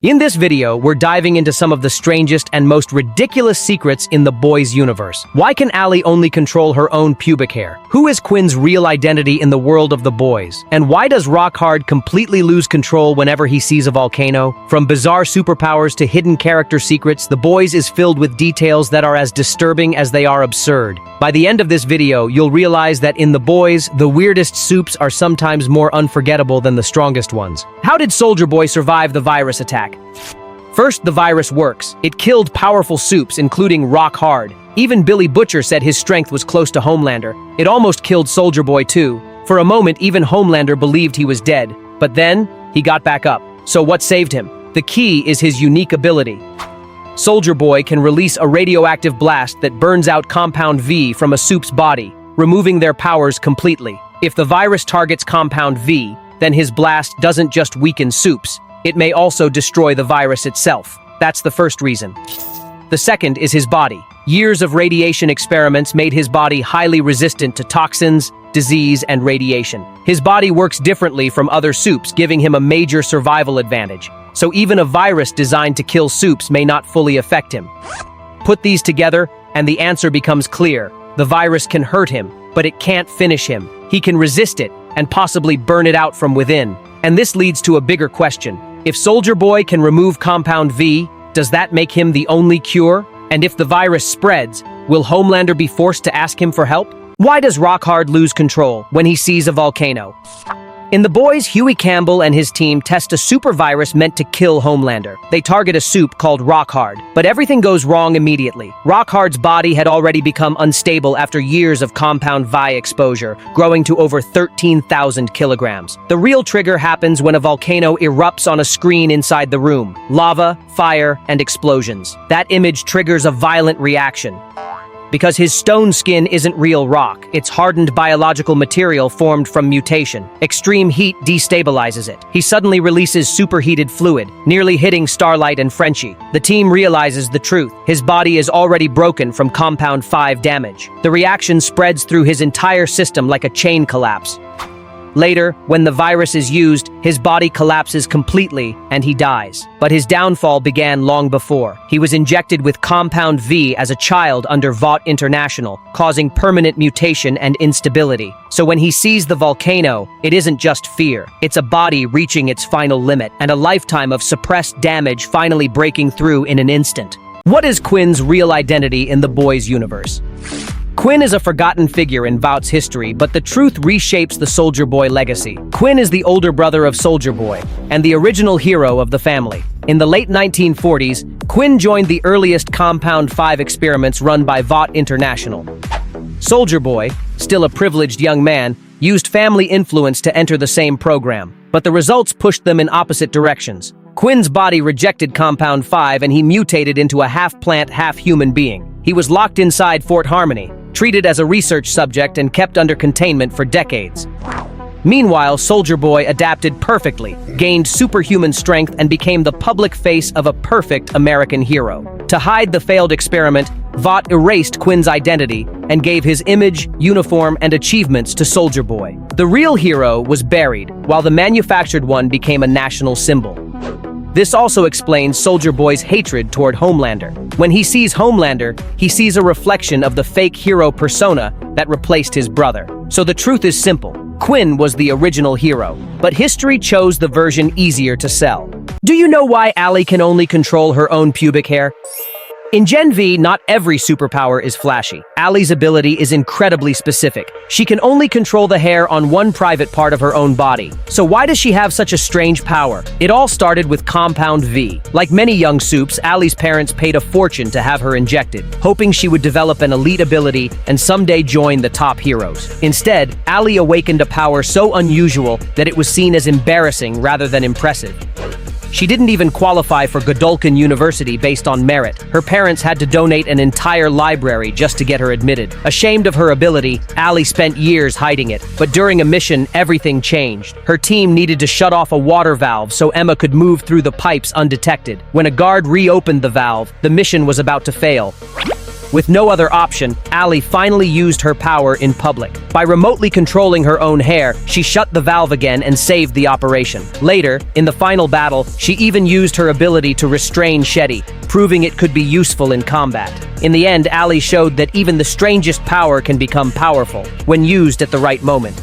In this video, we're diving into some of the strangest and most ridiculous secrets in the boys' universe. Why can Allie only control her own pubic hair? Who is Quinn's real identity in the world of the boys? And why does Rockhard completely lose control whenever he sees a volcano? From bizarre superpowers to hidden character secrets, The Boys is filled with details that are as disturbing as they are absurd. By the end of this video, you'll realize that in The Boys, the weirdest soups are sometimes more unforgettable than the strongest ones. How did Soldier Boy survive the virus attack? First, the virus works. It killed powerful soups, including Rockhard. Even Billy Butcher said his strength was close to Homelander. It almost killed Soldier Boy too. For a moment, even Homelander believed he was dead. But then, he got back up. So what saved him? The key is his unique ability. Soldier Boy can release a radioactive blast that burns out Compound V from a soup's body, removing their powers completely. If the virus targets Compound V, then his blast doesn't just weaken soups. It may also destroy the virus itself. That's the first reason. The second is his body. Years of radiation experiments made his body highly resistant to toxins, disease, and radiation. His body works differently from other soups, giving him a major survival advantage. So even a virus designed to kill soups may not fully affect him. Put these together, and the answer becomes clear. The virus can hurt him, but it can't finish him. He can resist it, and possibly burn it out from within. And this leads to a bigger question. If Soldier Boy can remove Compound V, does that make him the only cure? And if the virus spreads, will Homelander be forced to ask him for help? Why does Rockhard lose control when he sees a volcano? In The Boys, Huey Campbell and his team test a super virus meant to kill Homelander. They target a soup called Rockhard, but everything goes wrong immediately. Rockhard's body had already become unstable after years of Compound V exposure, growing to over 13,000 kilograms. The real trigger happens when a volcano erupts on a screen inside the room. Lava, fire, and explosions. That image triggers a violent reaction. Because his stone skin isn't real rock, it's hardened biological material formed from mutation. Extreme heat destabilizes it. He suddenly releases superheated fluid, nearly hitting Starlight and Frenchie. The team realizes the truth. His body is already broken from Compound V damage. The reaction spreads through his entire system like a chain collapse. Later, when the virus is used, his body collapses completely and he dies. But his downfall began long before. He was injected with Compound V as a child under Vought International, causing permanent mutation and instability. So when he sees the volcano, it isn't just fear. It's a body reaching its final limit, and a lifetime of suppressed damage finally breaking through in an instant. What is Quinn's real identity in the Boys universe? Quinn is a forgotten figure in Vought's history, but the truth reshapes the Soldier Boy legacy. Quinn is the older brother of Soldier Boy, and the original hero of the family. In the late 1940s, Quinn joined the earliest Compound V experiments run by Vought International. Soldier Boy, still a privileged young man, used family influence to enter the same program, but the results pushed them in opposite directions. Quinn's body rejected Compound V and he mutated into a half-plant, half-human being. He was locked inside Fort Harmony, treated as a research subject and kept under containment for decades. Meanwhile, Soldier Boy adapted perfectly, gained superhuman strength, and became the public face of a perfect American hero. To hide the failed experiment, Vought erased Quinn's identity and gave his image, uniform, and achievements to Soldier Boy. The real hero was buried, while the manufactured one became a national symbol. This also explains Soldier Boy's hatred toward Homelander. When he sees Homelander, he sees a reflection of the fake hero persona that replaced his brother. So the truth is simple. Quinn was the original hero, but history chose the version easier to sell. Do you know why Allie can only control her own pubic hair? In Gen V, not every superpower is flashy. Allie's ability is incredibly specific. She can only control the hair on one private part of her own body. So why does she have such a strange power? It all started with Compound V. Like many young soups, Allie's parents paid a fortune to have her injected, hoping she would develop an elite ability and someday join the top heroes. Instead, Allie awakened a power so unusual that it was seen as embarrassing rather than impressive. She didn't even qualify for Godolphin University based on merit. Her parents had to donate an entire library just to get her admitted. Ashamed of her ability, Allie spent years hiding it. But during a mission, everything changed. Her team needed to shut off a water valve so Emma could move through the pipes undetected. When a guard reopened the valve, the mission was about to fail. With no other option, Allie finally used her power in public. By remotely controlling her own hair, she shut the valve again and saved the operation. Later, in the final battle, she even used her ability to restrain Shetty, proving it could be useful in combat. In the end, Allie showed that even the strangest power can become powerful when used at the right moment.